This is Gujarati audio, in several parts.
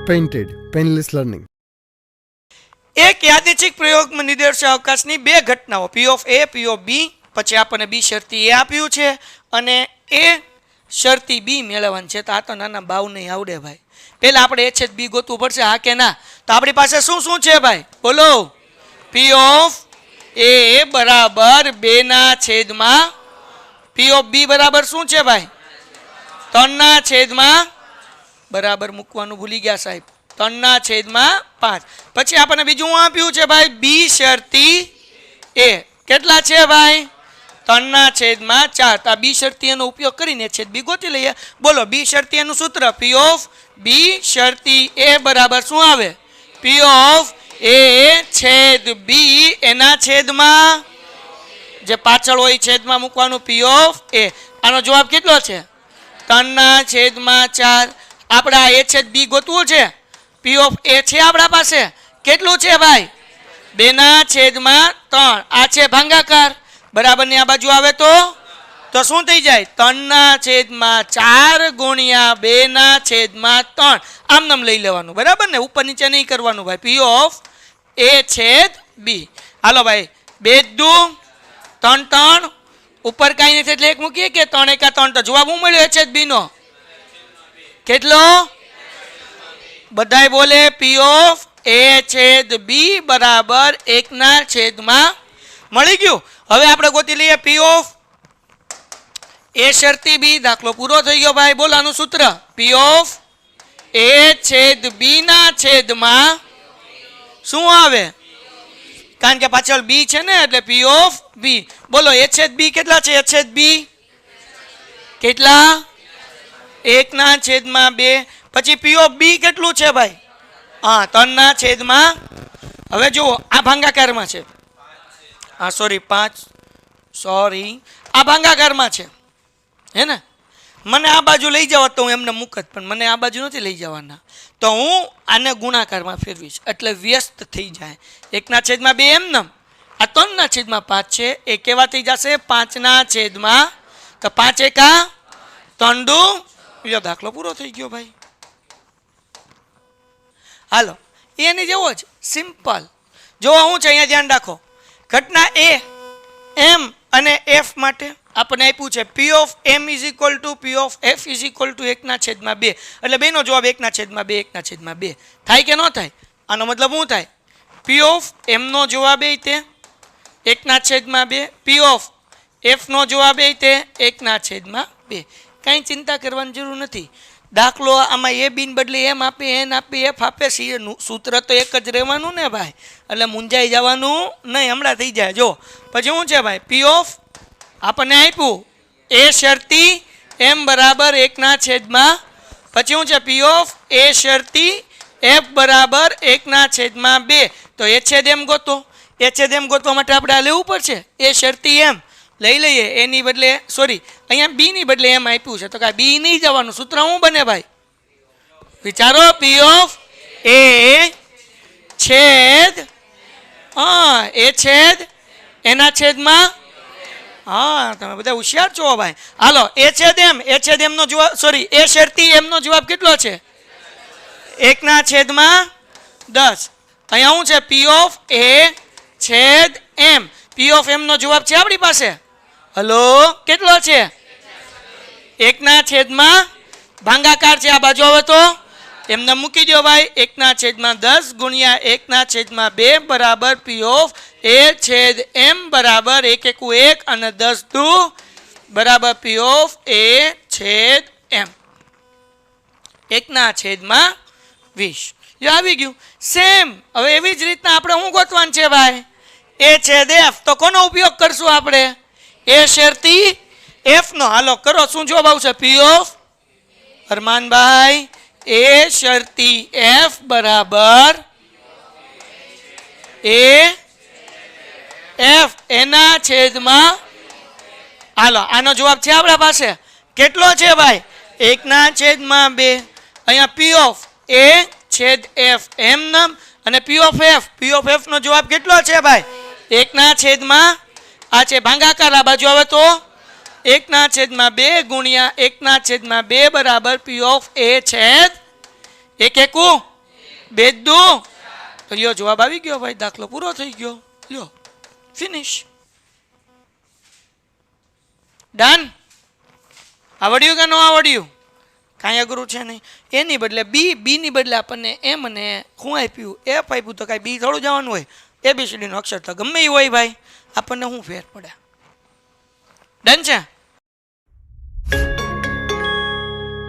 Painted, Painless Learning. એક યાદચ્છિક પ્રયોગમાં નિર્દેશ અવકાશની બે ઘટનાઓ પી ઓફ એ પી ઓફ બી પછી આપણને બી શરતી એ આપ્યું છે અને એ શરતી બી મેળવવાની છે. તો આ તો નાના બાવ નહીં આવડે ભાઈ. પહેલા આપણે એ છે બી ગોતવું પડશે, હા કે ના? તો આપણી પાસે શું શું છે ભાઈ? બોલો. પી ઓફ એ બરાબર 2/3 પી ઓફ બી બરાબર શું છે ભાઈ? 3/5 બરાબર મૂકવાનું ભૂલી ગયા સાહેબ. 3/5. પછી આપણને બીજું શું આપ્યું છે ભાઈ? બી શરતી એ કેટલા છે ભાઈ? 3/4. તો આ બી શરતી એનો ઉપયોગ કરીને છેદ બી ગોતી લઈએ. બોલો બી શરતી એનું સૂત્ર પી ઓફ બી શરતી એ બરાબર શું આવે? પી ઓફ એ છેદ બી એના છેદમાં જે પાછળ હોય છેદમાં મૂકવાનું પી ઓફ એ. આનો જવાબ કેટલો છે? 3/4. આપણે આ એ છેદ બી ગોતવું છે. પી ઓફ એ છે આપણા પાસે. કેટલું છે ભાઈ? 2/3. આ છે ભાગાકાર બરાબર ની આ બાજુ આવે તો શું થઈ જાય? 3/4 ગુણ્યા 2/3. આમ નામ લઈ લેવાનું બરાબર ને, ઉપર નીચે નહીં કરવાનું ભાઈ. પી ઓફ એ છેદ બી. હાલો ભાઈ 2 દુ 3 ઉપર કાંઈ નથી એટલે 1 મૂકીએ કે 3 એકા 3. તો જવાબ શું મળ્યો? એ છેદ બી નો કેટલો? બધાય બોલે પી ઓફ એ છેદ બી બરાબર 1/3 મળી ગયું. હવે આપણે ગોતી લઈએ પી ઓફ એ શરતી બી. દાખલો પૂરો થઈ ગયો ભાઈ. બોલો આનું સૂત્ર પી ઓફ એ છેદ બી ના છેદમાં શું આવે? કારણ કે પાછળ બી છે ને એટલે પી ઓફ બી. બોલો એ છેદ બી કેટલા છે? એ છેદ બી કેટલા? 1/2. પછી પી ઓફ બી કેટલું છે ભાઈ? હા 3/5. હવે જુઓ આ ભાગાકારમાં છે. હા સોરી 5 સોરી આ ભાગાકારમાં છે હે ને. મને આ બાજુ લઈ જવા તો હું એમને મૂકત, પણ મને આ બાજુ નથી લઈ જવાના. તો હું આને ગુણાકારમાં ફેરવીશ એટલે વ્યસ્ત થઈ જાય. 1/2 એમ ને. આ 3/5 છે એ કેવા થઈ જશે? 5/. તો 5 એકા 3 દુ. દાખલો પૂરો થઈ ગયો ભાઈ. હાલો એની જેવો જ સિમ્પલ. જો શું છે અહીંયા ધ્યાન રાખો. ઘટના એ એમ અને એફ માટે આપણને આપ્યું છે P of M is equal to P of F is equal to 1/2. એટલે બેનો જવાબ 1/2 1/2 થાય કે ન થાય? આનો મતલબ શું થાય? પી ઓફ એમ નો જવાબ એ તે 1/2, પી ઓફ એફ નો જવાબ એ તે 1/2. કાંઈ ચિંતા કરવાની જરૂર નથી. દાખલો આમાં એ બીન બદલે એમ આપે, એન આપે, એફ આપે. સૂત્ર તો એક જ રહેવાનું ને ભાઈ, એટલે મૂંઝાઈ જવાનું નહીં. હમણાં થઈ જાય. જો પછી શું છે ભાઈ? પી ઓફ આપણને આપ્યું એ શરતી એમ બરાબર 1/2. પછી શું છે? પી ઓફ એ શરતી એફ બરાબર 1/2. તો એ છેદ એમ ગોતો. એ છેદ એમ ગોતવા માટે આપણે આ લેવું પડશે. એ શરતી એમ લઈ લઈએ. એની બદલે સોરી અહીંયા બી ની બદલે એમ આપ્યું છે તો કાંઈ બી નહીં જવાનું. સૂત્ર શું બને ભાઈ? વિચારો. પી ઓફ એ છેદ હા એ છેદ એના છેદમાં. હા તમે બધા હોશિયાર છો ભાઈ. હાલો એ છેદ એમ. એ છેદ એમનો જવાબ સોરી એ શરતી એમનો જવાબ કેટલો છે? 1/10. અહીંયા શું છે? પી ઓફ એ છેદ એમ. પી ઓફ એમ નો જવાબ છે આપણી પાસે. હલો કેટલો છે? 1/10. ભાગાકાર છે આ બાજુ. હવે તો એમને મૂકી દો ભાઈ. 1/10 ગુણ્યા 1/2 બરાબર પી ઓફ એ છેદ એમ બરાબર 1 એકુ 1 અને 10 દુ બરાબર પી ઓફ એ છેદ એમ 1/20. આવી ગયું સેમ. હવે એવી જ રીતના આપણે શું ગોતવાનું છે ભાઈ? એ છેદ એફ. તો કોનો ઉપયોગ કરશું આપણે? એ શરતી એફ નો. હાલો કરો. શું જવાબ આવશે? પી ઓફ અરમાનભાઈ એ શરતી એફ બરાબર એ એફ એના છેદમાં. હાલો આનો જવાબ છે આપણા પાસે. કેટલો છે ભાઈ? 1/2. અહીંયા પી ઓફ એ છેદ એફ એમ નામ અને પી ઓફ એફ નો જવાબ કેટલો છે ભાઈ? 1/. આ છે ભાગાકાર આ બાજુ. આવે તો 1/2 ગુણ્યા 1/2 બરાબર પી ઓફ એ છેદ 1 એકુ બે દુ તો લ્યો જવાબ આવી ગયો ભાઈ, દાખલો પૂરો થઈ ગયો. લ્યો ફિનિશ. ડન. આવડ્યું કે ન આવડ્યું? કાંઈ અઘરું છે નહીં. એની બદલે બી ની બદલે આપણને એમ અને શું આપ્યું? એફ આપ્યું. તો કાંઈ બી થોડું જવાનું હોય? ABCD નો અક્ષર તો ગમે એ હોય ભાઈ, આપણને શું ફેર પડે? ડન છે.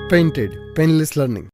Painted, Painless Learning.